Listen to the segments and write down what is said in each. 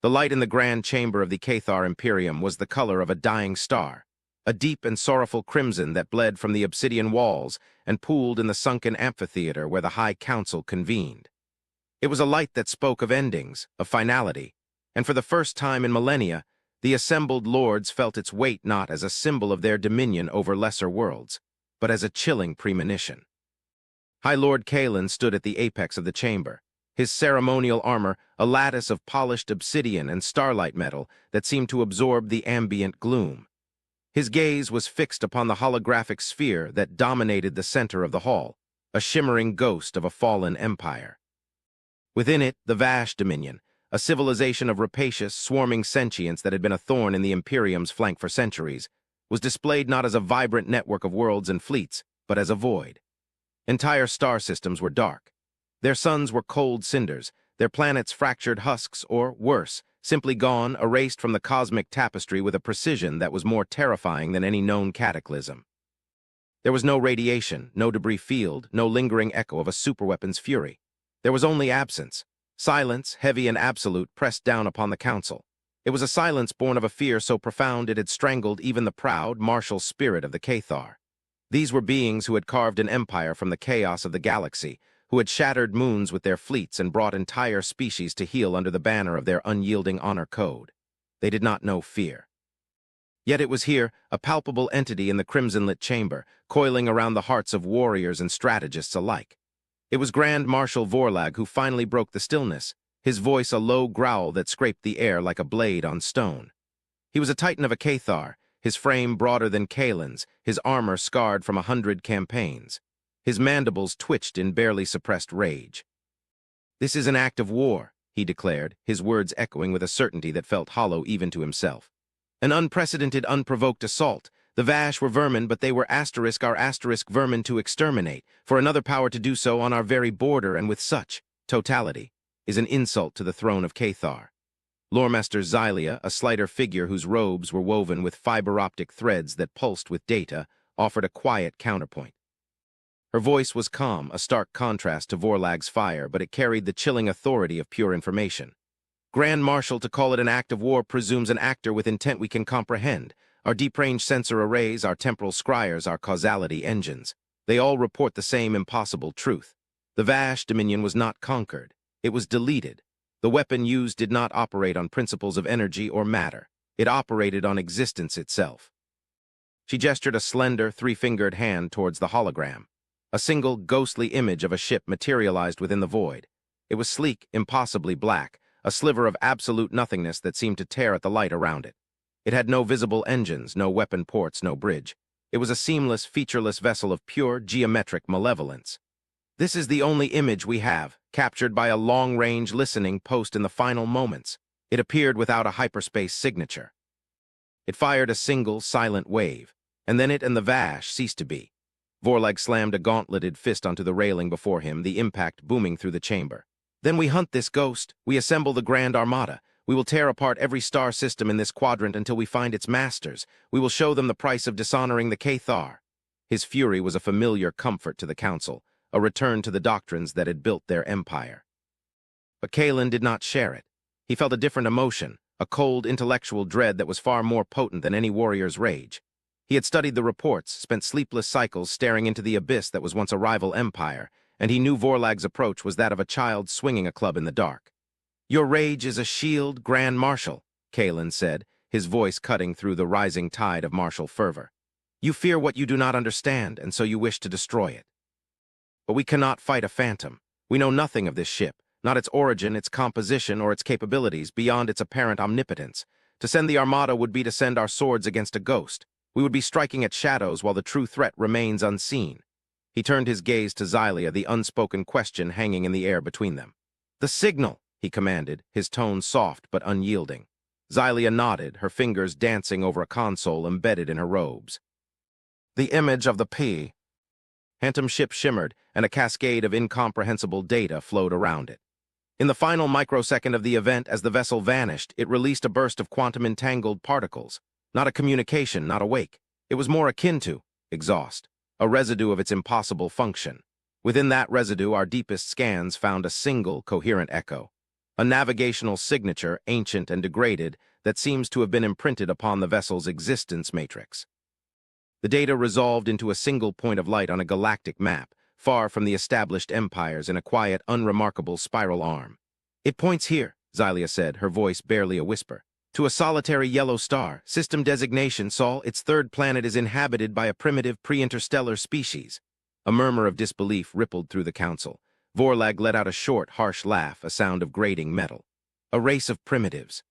The light in the grand chamber of the Cathar Imperium was the color of a dying star, a deep and sorrowful crimson that bled from the obsidian walls and pooled in the sunken amphitheater where the High Council convened. It was a light that spoke of endings, of finality, and for the first time in millennia, the assembled lords felt its weight not as a symbol of their dominion over lesser worlds, but as a chilling premonition. High Lord Kalen stood at the apex of the chamber, his ceremonial armor a lattice of polished obsidian and starlight metal that seemed to absorb the ambient gloom. His gaze was fixed upon the holographic sphere that dominated the center of the hall, a shimmering ghost of a fallen empire. Within it, the Vash Dominion, a civilization of rapacious, swarming sentience that had been a thorn in the Imperium's flank for centuries, was displayed not as a vibrant network of worlds and fleets, but as a void. Entire star systems were dark. Their suns were cold cinders, their planets fractured husks, or, worse, simply gone, erased from the cosmic tapestry with a precision that was more terrifying than any known cataclysm. There was no radiation, no debris field, no lingering echo of a superweapon's fury. There was only absence. Silence, heavy and absolute, pressed down upon the council. It was a silence born of a fear so profound it had strangled even the proud, martial spirit of the Cathar. These were beings who had carved an empire from the chaos of the galaxy, who had shattered moons with their fleets and brought entire species to heel under the banner of their unyielding honor code. They did not know fear. Yet it was here, a palpable entity in the crimson-lit chamber, coiling around the hearts of warriors and strategists alike. It was Grand Marshal Vorlag who finally broke the stillness, his voice a low growl that scraped the air like a blade on stone. He was a titan of a Cathar, his frame broader than Kalen's, his armor scarred from 100 campaigns. His mandibles twitched in barely suppressed rage. "This is an act of war," he declared, his words echoing with a certainty that felt hollow even to himself. "An unprecedented, unprovoked assault. The Vash were vermin, but they were our asterisk vermin to exterminate, for another power to do so on our very border and with such totality is an insult to the throne of Cathar." Loremaster Xylia, a slighter figure whose robes were woven with fiber-optic threads that pulsed with data, offered a quiet counterpoint. Her voice was calm, a stark contrast to Vorlag's fire, but it carried the chilling authority of pure information. "Grand Marshal, to call it an act of war presumes an actor with intent we can comprehend. Our deep-range sensor arrays, our temporal scryers, our causality engines. They all report the same impossible truth. The Vash Dominion was not conquered. It was deleted. The weapon used did not operate on principles of energy or matter. It operated on existence itself." She gestured a slender, three-fingered hand towards the hologram. A single, ghostly image of a ship materialized within the void. It was sleek, impossibly black, a sliver of absolute nothingness that seemed to tear at the light around it. It had no visible engines, no weapon ports, no bridge. It was a seamless, featureless vessel of pure, geometric malevolence. "This is the only image we have, captured by a long-range listening post in the final moments. It appeared without a hyperspace signature." It fired a single, silent wave, and then it and the Vash ceased to be. Vorlag slammed a gauntleted fist onto the railing before him, the impact booming through the chamber. "Then we hunt this ghost. We assemble the Grand Armada. We will tear apart every star system in this quadrant until we find its masters. We will show them the price of dishonoring the Cathar." His fury was a familiar comfort to the council, a return to the doctrines that had built their empire. But Kalen did not share it. He felt a different emotion, a cold intellectual dread that was far more potent than any warrior's rage. He had studied the reports, spent sleepless cycles staring into the abyss that was once a rival empire, and he knew Vorlag's approach was that of a child swinging a club in the dark. "Your rage is a shield, Grand Marshal," Kalen said, his voice cutting through the rising tide of martial fervor. "You fear what you do not understand, and so you wish to destroy it. But we cannot fight a phantom. We know nothing of this ship, not its origin, its composition, or its capabilities, beyond its apparent omnipotence. To send the Armada would be to send our swords against a ghost. We would be striking at shadows while the true threat remains unseen." He turned his gaze to Xylia, the unspoken question hanging in the air between them. "The signal!" he commanded, his tone soft but unyielding. Xylia nodded, her fingers dancing over a console embedded in her robes. The image of the P. Phantom ship shimmered, and a cascade of incomprehensible data flowed around it. In the final microsecond of the event, as the vessel vanished, it released a burst of quantum-entangled particles. Not a communication, not a wake. It was more akin to exhaust, a residue of its impossible function. Within that residue, our deepest scans found a single coherent echo. a navigational signature, ancient and degraded, that seems to have been imprinted upon the vessel's existence matrix. The data resolved into a single point of light on a galactic map, far from the established empires in a quiet, unremarkable spiral arm. "It points here," Xylia said, her voice barely a whisper, "to a solitary yellow star. System designation, Sol. Its third planet is inhabited by a primitive pre-interstellar species." A murmur of disbelief rippled through the council. Vorlag let out a short, harsh laugh, a sound of grating metal. "A race of primitives.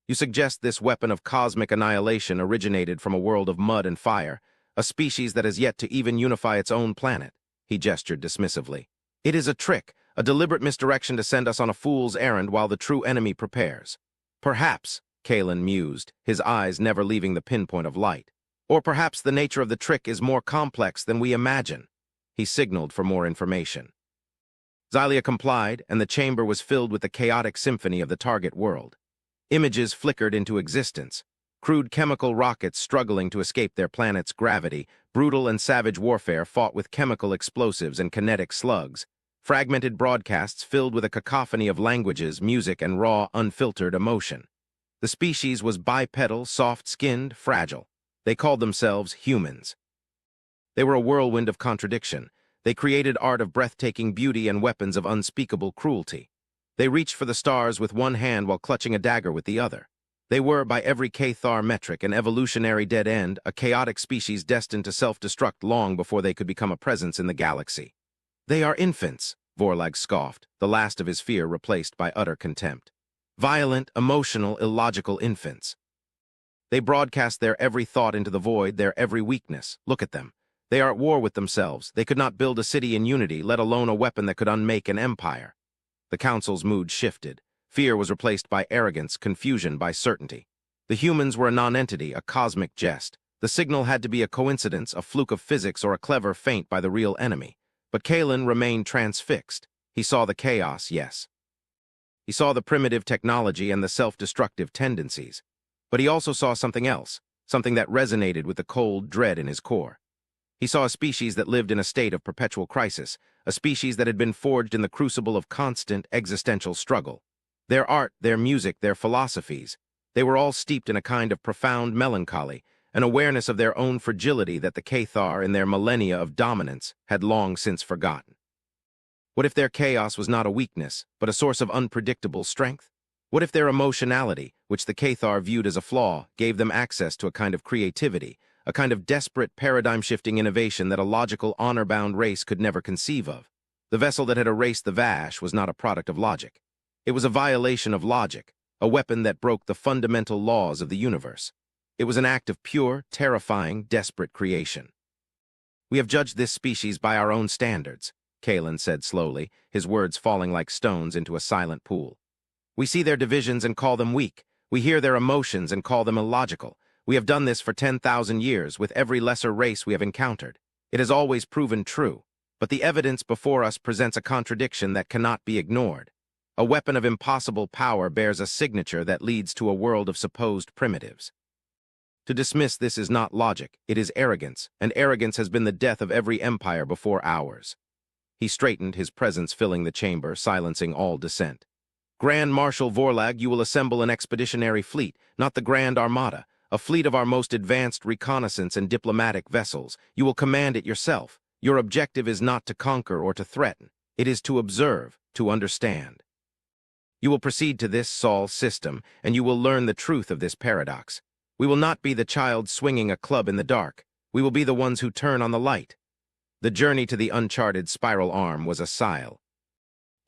You suggest this weapon of cosmic annihilation originated from a world of mud and fire, a species that has yet to even unify its own planet," he gestured dismissively. "It is a trick, a deliberate misdirection to send us on a fool's errand while the true enemy prepares." "Perhaps," Kalen mused, his eyes never leaving the pinpoint of light. "Or perhaps the nature of the trick is more complex than we imagine." He signaled for more information. Xylia complied, and the chamber was filled with the chaotic symphony of the target world. Images flickered into existence. Crude chemical rockets struggling to escape their planet's gravity, brutal and savage warfare fought with chemical explosives and kinetic slugs, fragmented broadcasts filled with a cacophony of languages, music, and raw, unfiltered emotion. The species was bipedal, soft-skinned, fragile. They called themselves humans. They were a whirlwind of contradiction. They created art of breathtaking beauty and weapons of unspeakable cruelty. They reached for the stars with one hand while clutching a dagger with the other. They were, by every Cathar metric, an evolutionary dead end, a chaotic species destined to self-destruct long before they could become a presence in the galaxy. "They are infants," Vorlag scoffed, the last of his fear replaced by utter contempt. "Violent, emotional, illogical infants. They broadcast their every thought into the void, their every weakness. Look at them. They are at war with themselves. They could not build a city in unity, let alone a weapon that could unmake an empire." The council's mood shifted. Fear was replaced by arrogance, confusion by certainty. The humans were a non-entity, a cosmic jest. The signal had to be a coincidence, a fluke of physics, or a clever feint by the real enemy. But Kalen remained transfixed. He saw the chaos, yes. He saw the primitive technology and the self-destructive tendencies. But he also saw something else, something that resonated with the cold dread in his core. He saw a species that lived in a state of perpetual crisis, a species that had been forged in the crucible of constant existential struggle. Their art, their music, their philosophies, they were all steeped in a kind of profound melancholy, an awareness of their own fragility that the Cathar, in their millennia of dominance, had long since forgotten. What if their chaos was not a weakness, but a source of unpredictable strength? What if their emotionality, which the Cathar viewed as a flaw, gave them access to a kind of creativity, a kind of desperate, paradigm-shifting innovation that a logical, honor-bound race could never conceive of? The vessel that had erased the Vash was not a product of logic. It was a violation of logic, a weapon that broke the fundamental laws of the universe. It was an act of pure, terrifying, desperate creation. "We have judged this species by our own standards," Kalen said slowly, his words falling like stones into a silent pool. "We see their divisions and call them weak. We hear their emotions and call them illogical. We have done this for 10,000 years with every lesser race we have encountered. It has always proven true, but the evidence before us presents a contradiction that cannot be ignored. A weapon of impossible power bears a signature that leads to a world of supposed primitives. To dismiss this is not logic, it is arrogance, and arrogance has been the death of every empire before ours." He straightened, his presence filling the chamber, silencing all dissent. "Grand Marshal Vorlag, you will assemble an expeditionary fleet, not the Grand Armada, a fleet of our most advanced reconnaissance and diplomatic vessels. You will command it yourself. Your objective is not to conquer or to threaten. It is to observe, to understand. You will proceed to this Sol system, and you will learn the truth of this paradox. We will not be the child swinging a club in the dark. We will be the ones who turn on the light." The journey to the uncharted spiral arm was a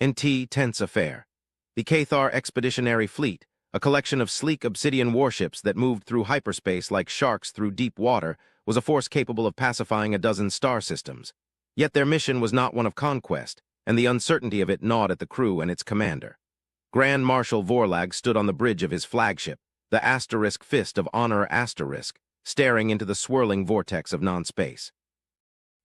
tense affair. The Cathar Expeditionary Fleet, a collection of sleek obsidian warships that moved through hyperspace like sharks through deep water, was a force capable of pacifying a dozen star systems. Yet their mission was not one of conquest, and the uncertainty of it gnawed at the crew and its commander. Grand Marshal Vorlag stood on the bridge of his flagship, the asterisk fist of honor asterisk, staring into the swirling vortex of non-space.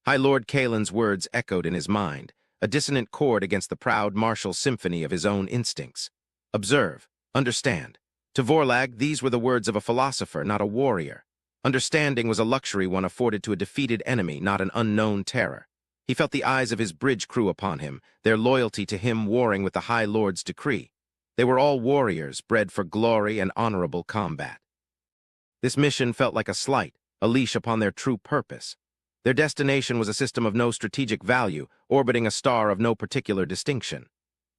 High Lord Kalen's words echoed in his mind, a dissonant chord against the proud martial symphony of his own instincts. Observe, understand. To Vorlag, these were the words of a philosopher, not a warrior. Understanding was a luxury one afforded to a defeated enemy, not an unknown terror. He felt the eyes of his bridge crew upon him, their loyalty to him warring with the High Lord's decree. They were all warriors, bred for glory and honorable combat. This mission felt like a slight, a leash upon their true purpose. Their destination was a system of no strategic value, orbiting a star of no particular distinction.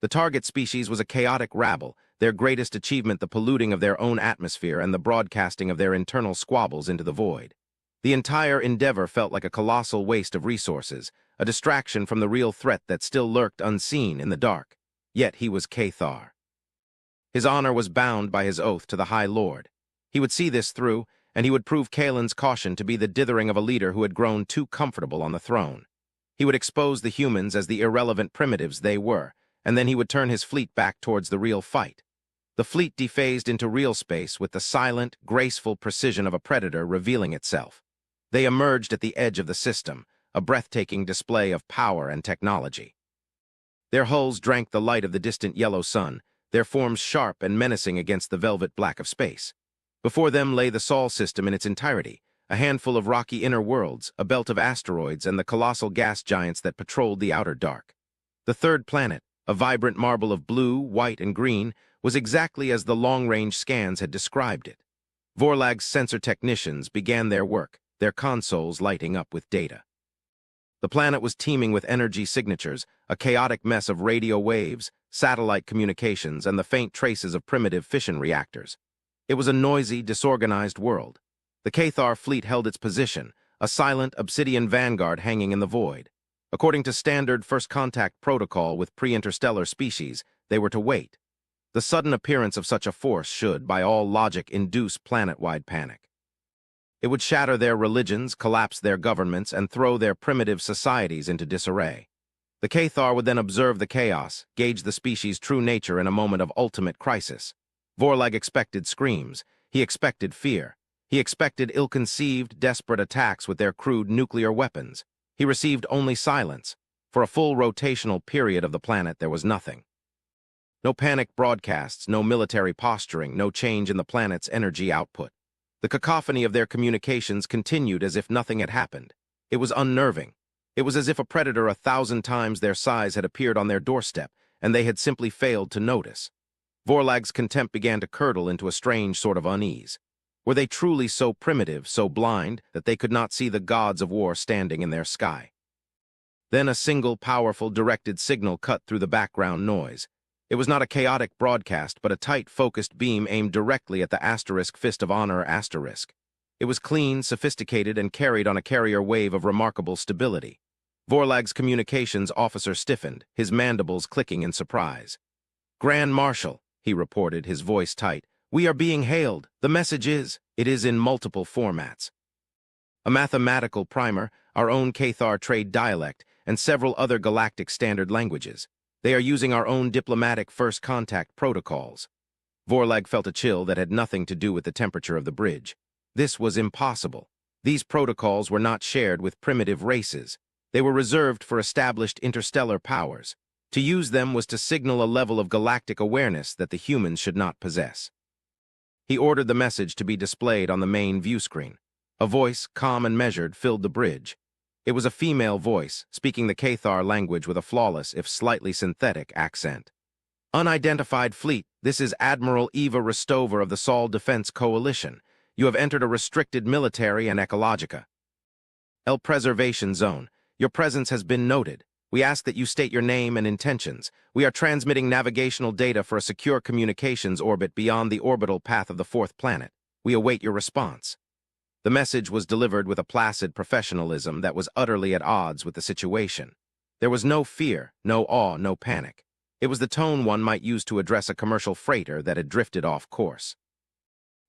The target species was a chaotic rabble, their greatest achievement the polluting of their own atmosphere and the broadcasting of their internal squabbles into the void. The entire endeavor felt like a colossal waste of resources, a distraction from the real threat that still lurked unseen in the dark. Yet he was Cathar. His honor was bound by his oath to the High Lord. He would see this through, and he would prove Kaelin's caution to be the dithering of a leader who had grown too comfortable on the throne. He would expose the humans as the irrelevant primitives they were, and then he would turn his fleet back towards the real fight. The fleet dephased into real space with the silent, graceful precision of a predator revealing itself. They emerged at the edge of the system, a breathtaking display of power and technology. Their hulls drank the light of the distant yellow sun, their forms sharp and menacing against the velvet black of space. Before them lay the Sol system in its entirety, a handful of rocky inner worlds, a belt of asteroids, and the colossal gas giants that patrolled the outer dark. The third planet, a vibrant marble of blue, white, and green, was exactly as the long-range scans had described it. Vorlag's sensor technicians began their work, their consoles lighting up with data. The planet was teeming with energy signatures, a chaotic mess of radio waves, satellite communications, and the faint traces of primitive fission reactors. It was a noisy, disorganized world. The Cathar fleet held its position, a silent, obsidian vanguard hanging in the void. According to standard first contact protocol with pre-interstellar species, they were to wait. The sudden appearance of such a force should, by all logic, induce planet-wide panic. It would shatter their religions, collapse their governments, and throw their primitive societies into disarray. The Cathar would then observe the chaos, gauge the species' true nature in a moment of ultimate crisis. Vorlag expected screams. He expected fear. He expected ill-conceived, desperate attacks with their crude nuclear weapons. He received only silence. For a full rotational period of the planet, there was nothing. No panic broadcasts, no military posturing, no change in the planet's energy output. The cacophony of their communications continued as if nothing had happened. It was unnerving. It was as if a predator 1,000 times their size had appeared on their doorstep, and they had simply failed to notice. Vorlag's contempt began to curdle into a strange sort of unease. Were they truly so primitive, so blind, that they could not see the gods of war standing in their sky? Then a single, powerful, directed signal cut through the background noise. It was not a chaotic broadcast, but a tight, focused beam aimed directly at the asterisk Fist of Honor asterisk. It was clean, sophisticated, and carried on a carrier wave of remarkable stability. Vorlag's communications officer stiffened, his mandibles clicking in surprise. "Grand Marshal," he reported, his voice tight. "We are being hailed. The message is, it is in multiple formats. A mathematical primer, our own Cathar trade dialect, and several other galactic standard languages. They are using our own diplomatic first contact protocols." Vorlag felt a chill that had nothing to do with the temperature of the bridge. This was impossible. These protocols were not shared with primitive races. They were reserved for established interstellar powers. To use them was to signal a level of galactic awareness that the humans should not possess. He ordered the message to be displayed on the main view screen. A voice, calm and measured, filled the bridge. It was a female voice, speaking the Cathar language with a flawless, if slightly synthetic, accent. "Unidentified fleet, this is Admiral Eva Restover of the Sol Defense Coalition. You have entered a restricted military and ecologica. Preservation zone. Your presence has been noted. We ask that you state your name and intentions. We are transmitting navigational data for a secure communications orbit beyond the orbital path of the fourth planet. We await your response." The message was delivered with a placid professionalism that was utterly at odds with the situation. There was no fear, no awe, no panic. It was the tone one might use to address a commercial freighter that had drifted off course.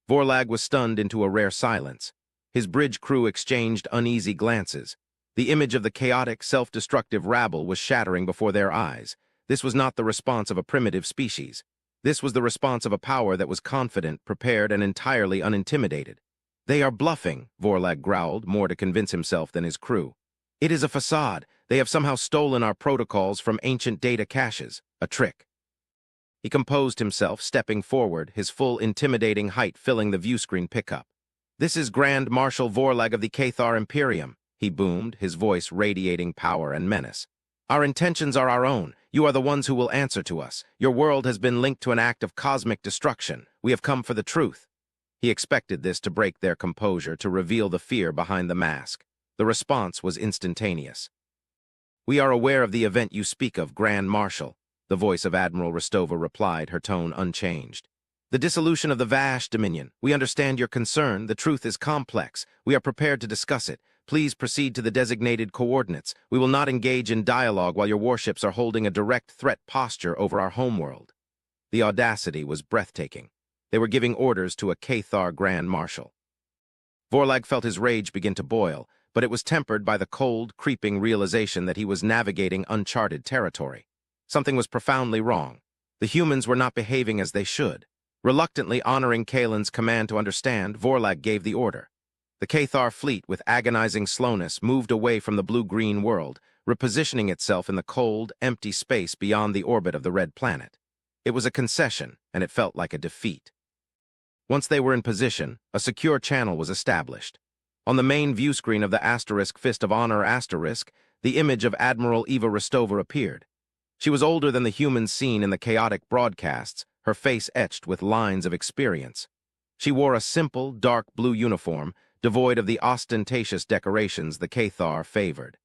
Vorlag was stunned into a rare silence. His bridge crew exchanged uneasy glances. The image of the chaotic, self-destructive rabble was shattering before their eyes. This was not the response of a primitive species. This was the response of a power that was confident, prepared, and entirely unintimidated. "They are bluffing," Vorlag growled, more to convince himself than his crew. "It is a facade. They have somehow stolen our protocols from ancient data caches. A trick." He composed himself, stepping forward, his full intimidating height filling the viewscreen pickup. "This is Grand Marshal Vorlag of the Cathar Imperium," he boomed, his voice radiating power and menace. Our intentions are our own. You are the ones who will answer to us. Your world has been linked to an act of cosmic destruction. We have come for the truth." He expected this to break their composure, to reveal the fear behind the mask. The response was instantaneous. "We are aware of the event you speak of, Grand Marshal," the voice of Admiral Rostova replied, her tone unchanged. "The dissolution of the Vash Dominion. We understand your concern. The truth is complex. We are prepared to discuss it. Please proceed to the designated coordinates. We will not engage in dialogue while your warships are holding a direct threat posture over our homeworld." The audacity was breathtaking. They were giving orders to a Cathar Grand Marshal. Vorlag felt his rage begin to boil, but it was tempered by the cold, creeping realization that he was navigating uncharted territory. Something was profoundly wrong. The humans were not behaving as they should. Reluctantly honoring Kalen's command to understand, Vorlag gave the order. The Cathar fleet, with agonizing slowness, moved away from the blue-green world, repositioning itself in the cold, empty space beyond the orbit of the red planet. It was a concession, and it felt like a defeat. Once they were in position, a secure channel was established. On the main view screen of the Fist of Honor *, the image of Admiral Eva Rostova appeared. She was older than the humans seen in the chaotic broadcasts, her face etched with lines of experience. She wore a simple, dark blue uniform, devoid of the ostentatious decorations the Cathar favored.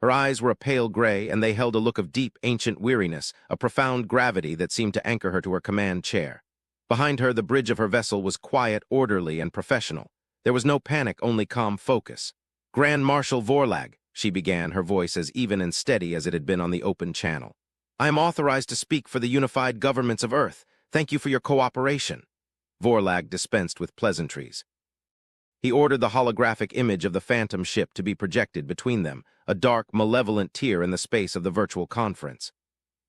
Her eyes were a pale gray, and they held a look of deep, ancient weariness, a profound gravity that seemed to anchor her to her command chair. Behind her, the bridge of her vessel was quiet, orderly, and professional. There was no panic, only calm focus. "Grand Marshal Vorlag," she began, her voice as even and steady as it had been on the open channel. "I am authorized to speak for the unified governments of Earth. Thank you for your cooperation." Vorlag dispensed with pleasantries. He ordered the holographic image of the phantom ship to be projected between them, a dark, malevolent tear in the space of the virtual conference.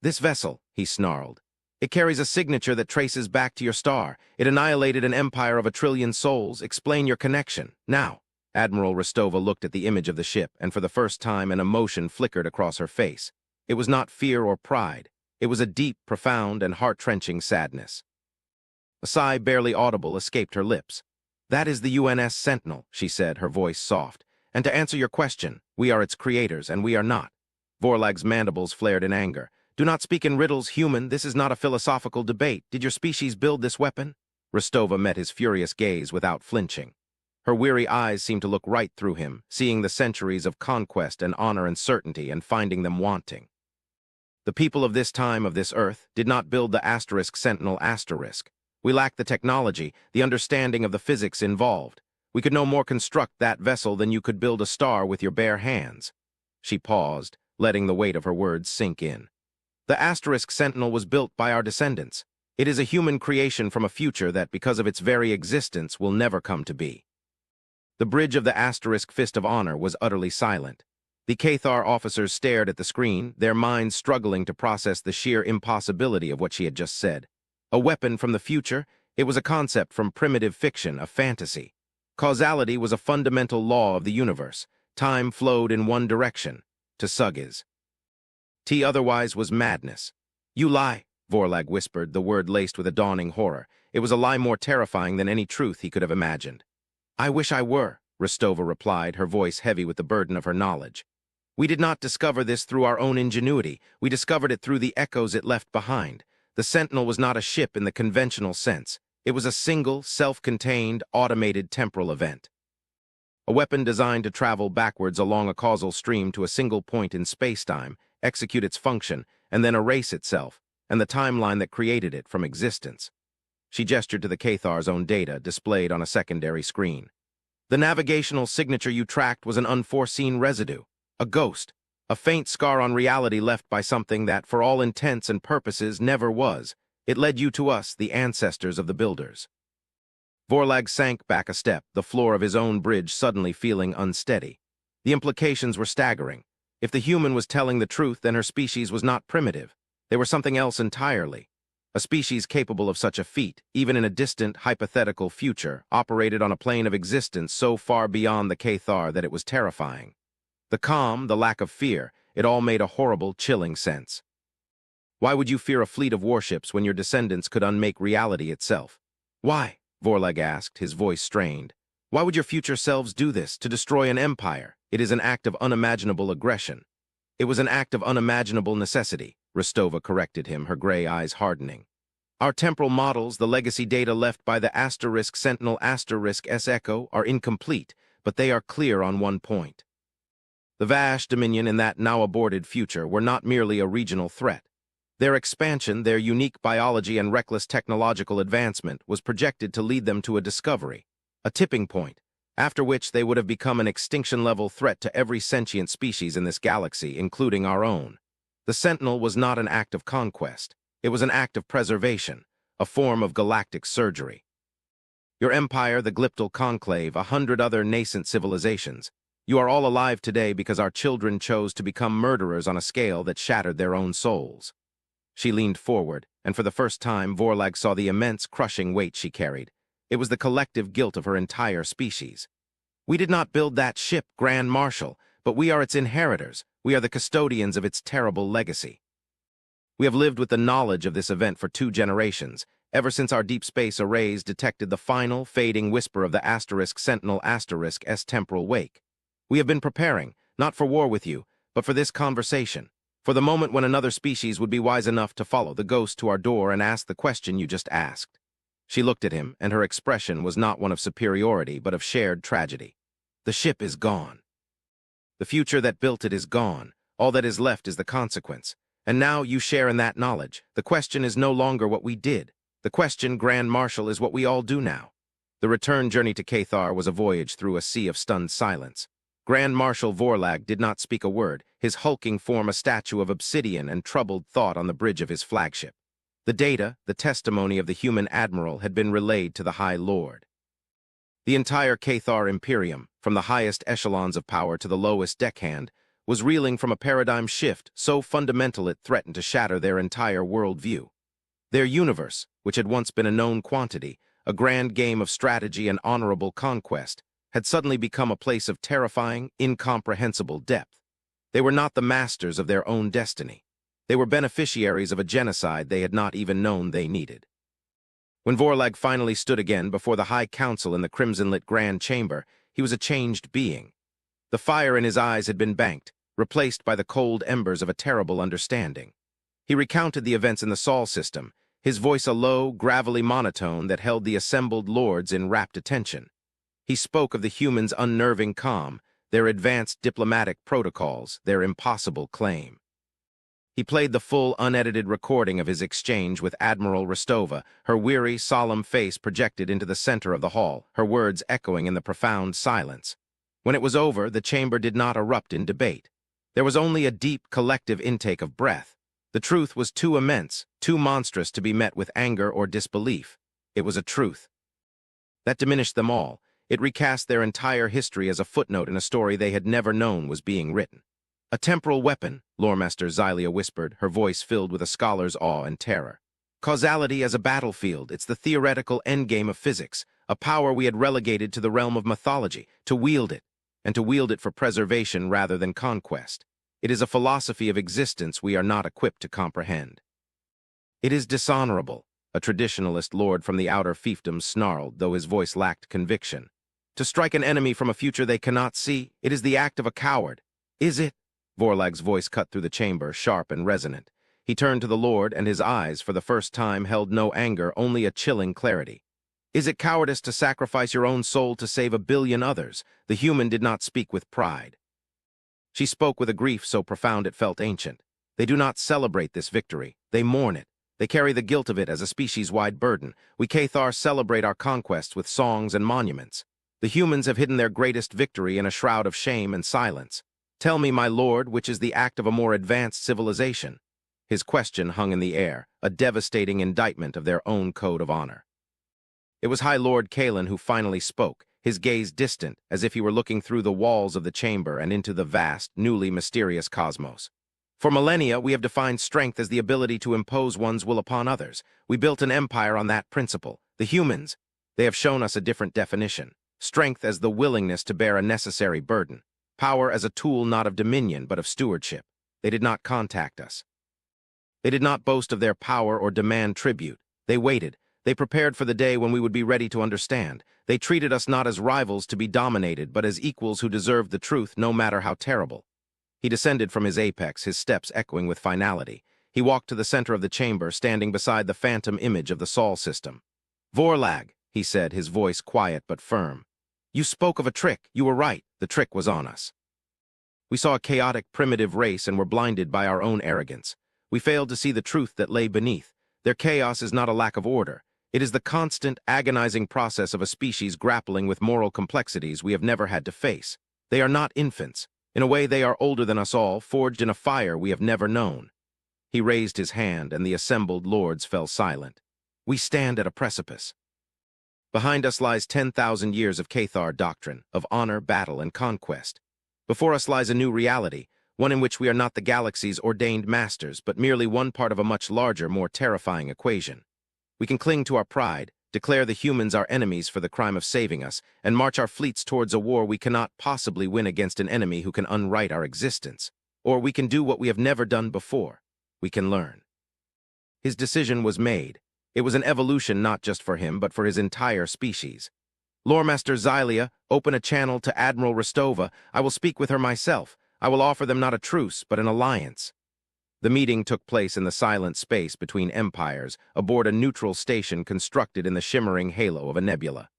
"This vessel," he snarled. "It carries a signature that traces back to your star. It annihilated an empire of 1,000,000,000 souls. Explain your connection, now." Admiral Rostova looked at the image of the ship, and for the first time an emotion flickered across her face. It was not fear or pride. It was a deep, profound, and heart-wrenching sadness. A sigh barely audible escaped her lips. "That is the UNS Sentinel," she said, her voice soft. "And to answer your question, we are its creators, and we are not." Vorlag's mandibles flared in anger. "Do not speak in riddles, human. This is not a philosophical debate. Did your species build this weapon?" Rostova met his furious gaze without flinching. Her weary eyes seemed to look right through him, seeing the centuries of conquest and honor and certainty and finding them wanting. "The people of this time, of this Earth, did not build the Sentinel *. We lack the technology, the understanding of the physics involved. We could no more construct that vessel than you could build a star with your bare hands." She paused, letting the weight of her words sink in. "The Sentinel was built by our descendants. It is a human creation from a future that, because of its very existence, will never come to be." The bridge of the Fist of Honor was utterly silent. The Cathar officers stared at the screen, their minds struggling to process the sheer impossibility of what she had just said. A weapon from the future? It was a concept from primitive fiction, a fantasy. Causality was a fundamental law of the universe. Time flowed in one direction, to Sugis. Otherwise was madness. "You lie," Vorlag whispered, the word laced with a dawning horror. It was a lie more terrifying than any truth he could have imagined. "I wish I were," Rostova replied, her voice heavy with the burden of her knowledge. "We did not discover this through our own ingenuity. We discovered it through the echoes it left behind. The Sentinel was not a ship in the conventional sense. It was a single, self-contained, automated temporal event. A weapon designed to travel backwards along a causal stream to a single point in spacetime, execute its function, and then erase itself, and the timeline that created it, from existence." She gestured to the Cathar's own data, displayed on a secondary screen. "The navigational signature you tracked was an unforeseen residue, a ghost, a faint scar on reality left by something that, for all intents and purposes, never was. It led you to us, the ancestors of the builders." Vorlag sank back a step, the floor of his own bridge suddenly feeling unsteady. The implications were staggering. If the human was telling the truth, then her species was not primitive. They were something else entirely. A species capable of such a feat, even in a distant, hypothetical future, operated on a plane of existence so far beyond the Cathar that it was terrifying. The calm, the lack of fear, it all made a horrible, chilling sense. "Why would you fear a fleet of warships when your descendants could unmake reality itself?" "Why?" Vorlag asked, his voice strained. "Why would your future selves do this, to destroy an empire? It is an act of unimaginable aggression." It was an act of unimaginable necessity, Rostova corrected him, her gray eyes hardening. Our temporal models, the legacy data left by the Sentinel S Echo, are incomplete, but they are clear on one point. The Vash Dominion in that now-aborted future were not merely a regional threat. Their expansion, their unique biology and reckless technological advancement was projected to lead them to a discovery, a tipping point, after which they would have become an extinction-level threat to every sentient species in this galaxy, including our own. The Sentinel was not an act of conquest. It was an act of preservation, a form of galactic surgery. Your empire, the Glyptal Conclave, 100 other nascent civilizations, you are all alive today because our children chose to become murderers on a scale that shattered their own souls. She leaned forward, and for the first time, Vorlag saw the immense, crushing weight she carried. It was the collective guilt of her entire species. We did not build that ship, Grand Marshal, but we are its inheritors. We are the custodians of its terrible legacy. We have lived with the knowledge of this event for 2 generations, ever since our deep space arrays detected the final, fading whisper of the Sentinel S temporal wake. We have been preparing, not for war with you, but for this conversation, for the moment when another species would be wise enough to follow the ghost to our door and ask the question you just asked. She looked at him, and her expression was not one of superiority, but of shared tragedy. The ship is gone. The future that built it is gone. All that is left is the consequence. And now you share in that knowledge. The question is no longer what we did. The question, Grand Marshal, is what we all do now. The return journey to Cathar was a voyage through a sea of stunned silence. Grand Marshal Vorlag did not speak a word, his hulking form a statue of obsidian and troubled thought on the bridge of his flagship. The data, the testimony of the human admiral, had been relayed to the High Lord. The entire Cathar Imperium, from the highest echelons of power to the lowest deckhand, was reeling from a paradigm shift so fundamental it threatened to shatter their entire worldview. Their universe, which had once been a known quantity, a grand game of strategy and honorable conquest, had suddenly become a place of terrifying, incomprehensible depth. They were not the masters of their own destiny. They were beneficiaries of a genocide they had not even known they needed. When Vorlag finally stood again before the High Council in the crimson-lit Grand Chamber, he was a changed being. The fire in his eyes had been banked, replaced by the cold embers of a terrible understanding. He recounted the events in the Sol system, his voice a low, gravelly monotone that held the assembled lords in rapt attention. He spoke of the humans' unnerving calm, their advanced diplomatic protocols, their impossible claim. He played the full, unedited recording of his exchange with Admiral Rostova, her weary, solemn face projected into the center of the hall, her words echoing in the profound silence. When it was over, the chamber did not erupt in debate. There was only a deep, collective intake of breath. The truth was too immense, too monstrous to be met with anger or disbelief. It was a truth. That diminished them all. It recast their entire history as a footnote in a story they had never known was being written. A temporal weapon, Loremaster Xylia whispered, her voice filled with a scholar's awe and terror. Causality as a battlefield, it's the theoretical endgame of physics, a power we had relegated to the realm of mythology, to wield it, and to wield it for preservation rather than conquest. It is a philosophy of existence we are not equipped to comprehend. It is dishonorable, a traditionalist lord from the outer fiefdom snarled, though his voice lacked conviction. To strike an enemy from a future they cannot see, it is the act of a coward. Is it? Vorlag's voice cut through the chamber, sharp and resonant. He turned to the Lord, and his eyes, for the first time, held no anger, only a chilling clarity. Is it cowardice to sacrifice your own soul to save a billion others? The human did not speak with pride. She spoke with a grief so profound it felt ancient. They do not celebrate this victory. They mourn it. They carry the guilt of it as a species-wide burden. We Cathar celebrate our conquests with songs and monuments. The humans have hidden their greatest victory in a shroud of shame and silence. Tell me, my lord, which is the act of a more advanced civilization? His question hung in the air, a devastating indictment of their own code of honor. It was High Lord Kalen who finally spoke, his gaze distant, as if he were looking through the walls of the chamber and into the vast, newly mysterious cosmos. For millennia, we have defined strength as the ability to impose one's will upon others. We built an empire on that principle. The humans, they have shown us a different definition. Strength as the willingness to bear a necessary burden. Power as a tool not of dominion, but of stewardship. They did not contact us. They did not boast of their power or demand tribute. They waited. They prepared for the day when we would be ready to understand. They treated us not as rivals to be dominated, but as equals who deserved the truth, no matter how terrible. He descended from his apex, his steps echoing with finality. He walked to the center of the chamber, standing beside the phantom image of the Sol system. "Vorlag," he said, his voice quiet but firm. "You spoke of a trick. You were right. The trick was on us. We saw a chaotic, primitive race and were blinded by our own arrogance. We failed to see the truth that lay beneath. Their chaos is not a lack of order. It is the constant, agonizing process of a species grappling with moral complexities we have never had to face. They are not infants. In a way, they are older than us all, forged in a fire we have never known." He raised his hand, and the assembled lords fell silent. "We stand at a precipice. Behind us lies 10,000 years of Cathar doctrine, of honor, battle, and conquest. Before us lies a new reality, one in which we are not the galaxy's ordained masters, but merely one part of a much larger, more terrifying equation. We can cling to our pride, declare the humans our enemies for the crime of saving us, and march our fleets towards a war we cannot possibly win against an enemy who can unwrite our existence. Or we can do what we have never done before. We can learn." His decision was made. It was an evolution not just for him, but for his entire species. "Loremaster Xylia, open a channel to Admiral Rostova. I will speak with her myself. I will offer them not a truce, but an alliance." The meeting took place in the silent space between empires, aboard a neutral station constructed in the shimmering halo of a nebula.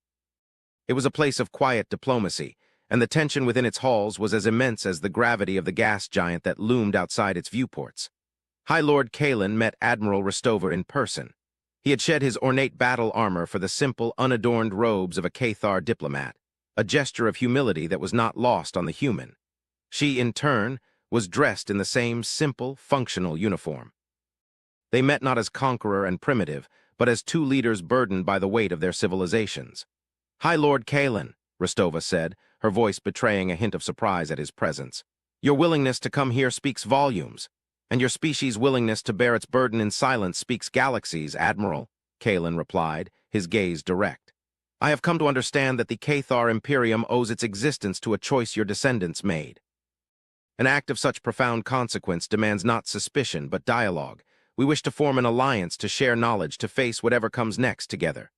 It was a place of quiet diplomacy, and the tension within its halls was as immense as the gravity of the gas giant that loomed outside its viewports. High Lord Kalen met Admiral Rostova in person. He had shed his ornate battle armor for the simple, unadorned robes of a Cathar diplomat, a gesture of humility that was not lost on the human. She, in turn, was dressed in the same simple, functional uniform. They met not as conqueror and primitive, but as two leaders burdened by the weight of their civilizations. "High Lord Kalen," Rostova said, her voice betraying a hint of surprise at his presence. "Your willingness to come here speaks volumes, and your species' willingness to bear its burden in silence speaks galaxies, Admiral," Kalen replied, his gaze direct. "I have come to understand that the Cathar Imperium owes its existence to a choice your descendants made. An act of such profound consequence demands not suspicion, but dialogue. We wish to form an alliance, to share knowledge, to face whatever comes next together."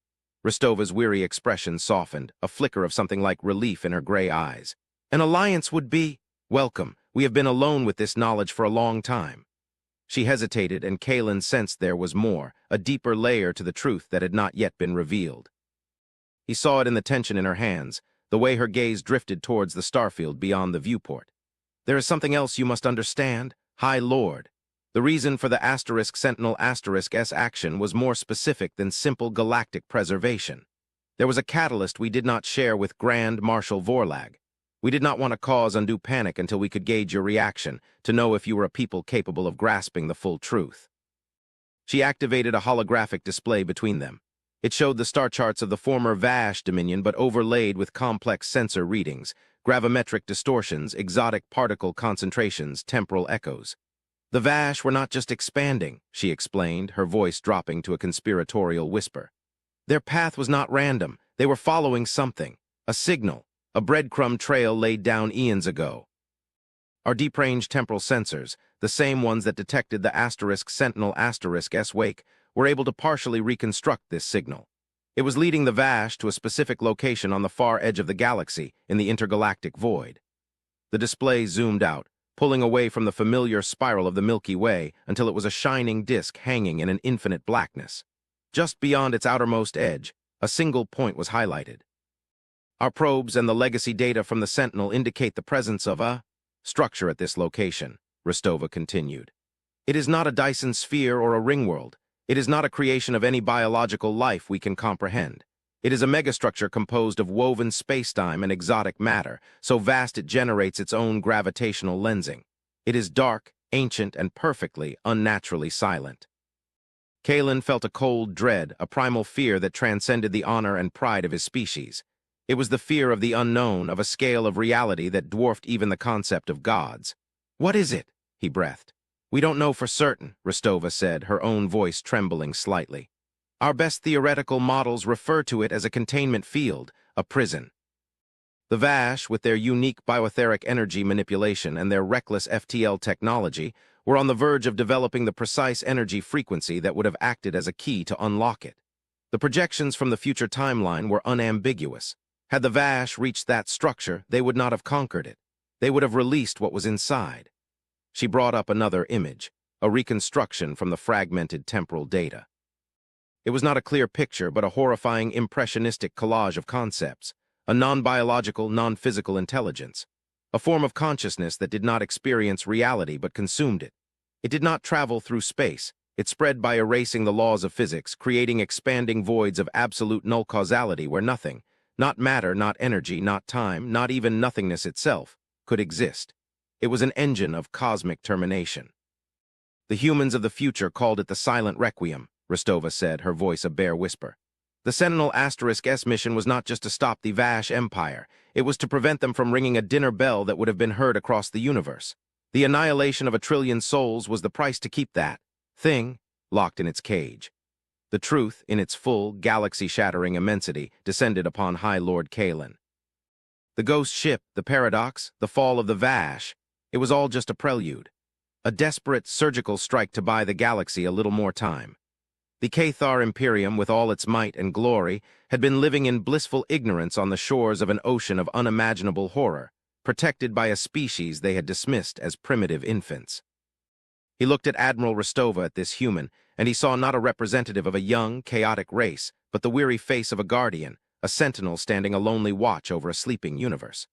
Rostova's weary expression softened, a flicker of something like relief in her gray eyes. "An alliance would be welcome. We have been alone with this knowledge for a long time." She hesitated, and Kalen sensed there was more, a deeper layer to the truth that had not yet been revealed. He saw it in the tension in her hands, the way her gaze drifted towards the starfield beyond the viewport. "There is something else you must understand, High Lord. The reason for the *Sentinel**S action was more specific than simple galactic preservation. There was a catalyst we did not share with Grand Marshal Vorlag. We did not want to cause undue panic until we could gauge your reaction, to know if you were a people capable of grasping the full truth." She activated a holographic display between them. It showed the star charts of the former Vash Dominion, but overlaid with complex sensor readings, gravimetric distortions, exotic particle concentrations, temporal echoes. "The Vash were not just expanding," she explained, her voice dropping to a conspiratorial whisper. "Their path was not random. They were following something, a signal, a breadcrumb trail laid down eons ago. Our deep-range temporal sensors, the same ones that detected the Sentinel**S wake, were able to partially reconstruct this signal. It was leading the Vash to a specific location on the far edge of the galaxy, in the intergalactic void." The display zoomed out, pulling away from the familiar spiral of the Milky Way until it was a shining disk hanging in an infinite blackness. Just beyond its outermost edge, a single point was highlighted. "Our probes and the legacy data from the Sentinel indicate the presence of a structure at this location," Rostova continued. "It is not a Dyson sphere or a ringworld. It is not a creation of any biological life we can comprehend. It is a megastructure composed of woven spacetime and exotic matter, so vast it generates its own gravitational lensing. It is dark, ancient, and perfectly, unnaturally silent." Kalen felt a cold dread, a primal fear that transcended the honor and pride of his species. It was the fear of the unknown, of a scale of reality that dwarfed even the concept of gods. "What is it?" he breathed. "We don't know for certain," Rostova said, her own voice trembling slightly. "Our best theoretical models refer to it as a containment field, a prison." The Vash, with their unique bioetheric energy manipulation and their reckless FTL technology, were on the verge of developing the precise energy frequency that would have acted as a key to unlock it. The projections from the future timeline were unambiguous. Had the Vash reached that structure, they would not have conquered it. They would have released what was inside. She brought up another image, a reconstruction from the fragmented temporal data. It was not a clear picture, but a horrifying, impressionistic collage of concepts, a non-biological, non-physical intelligence, a form of consciousness that did not experience reality but consumed it. It did not travel through space. It spread by erasing the laws of physics, creating expanding voids of absolute null causality where nothing, not matter, not energy, not time, not even nothingness itself, could exist. It was an engine of cosmic termination. The humans of the future called it the Silent Requiem, Rostova said, her voice a bare whisper. The Sentinel *S mission was not just to stop the Vash Empire. It was to prevent them from ringing a dinner bell that would have been heard across the universe. The annihilation of 1 trillion souls was the price to keep that thing locked in its cage. The truth, in its full, galaxy-shattering immensity, descended upon High Lord Kalen. The ghost ship, the paradox, the fall of the Vash, it was all just a prelude. A desperate, surgical strike to buy the galaxy a little more time. The Cathar Imperium, with all its might and glory, had been living in blissful ignorance on the shores of an ocean of unimaginable horror, protected by a species they had dismissed as primitive infants. He looked at Admiral Rostova, at this human, and he saw not a representative of a young, chaotic race, but the weary face of a guardian, a sentinel standing a lonely watch over a sleeping universe.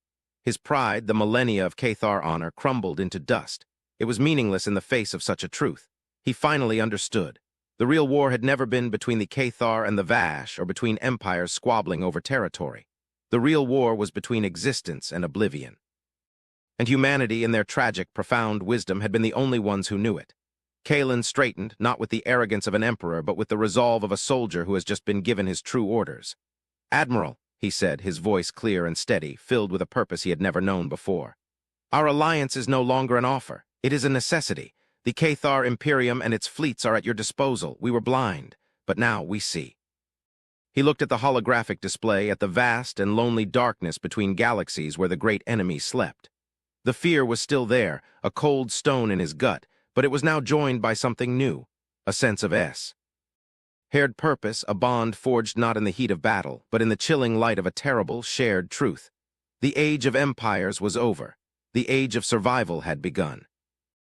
His pride, the millennia of Cathar honor, crumbled into dust. It was meaningless in the face of such a truth. He finally understood. The real war had never been between the Cathar and the Vash, or between empires squabbling over territory. The real war was between existence and oblivion. And humanity, in their tragic, profound wisdom, had been the only ones who knew it. Kalen straightened, not with the arrogance of an emperor, but with the resolve of a soldier who has just been given his true orders. "Admiral," he said, his voice clear and steady, filled with a purpose he had never known before. "Our alliance is no longer an offer. It is a necessity. The Cathar Imperium and its fleets are at your disposal. We were blind, but now we see." He looked at the holographic display, at the vast and lonely darkness between galaxies where the great enemy slept. The fear was still there, a cold stone in his gut, but it was now joined by something new, a sense of shared purpose, a bond forged not in the heat of battle, but in the chilling light of a terrible, shared truth. The age of empires was over. The age of survival had begun.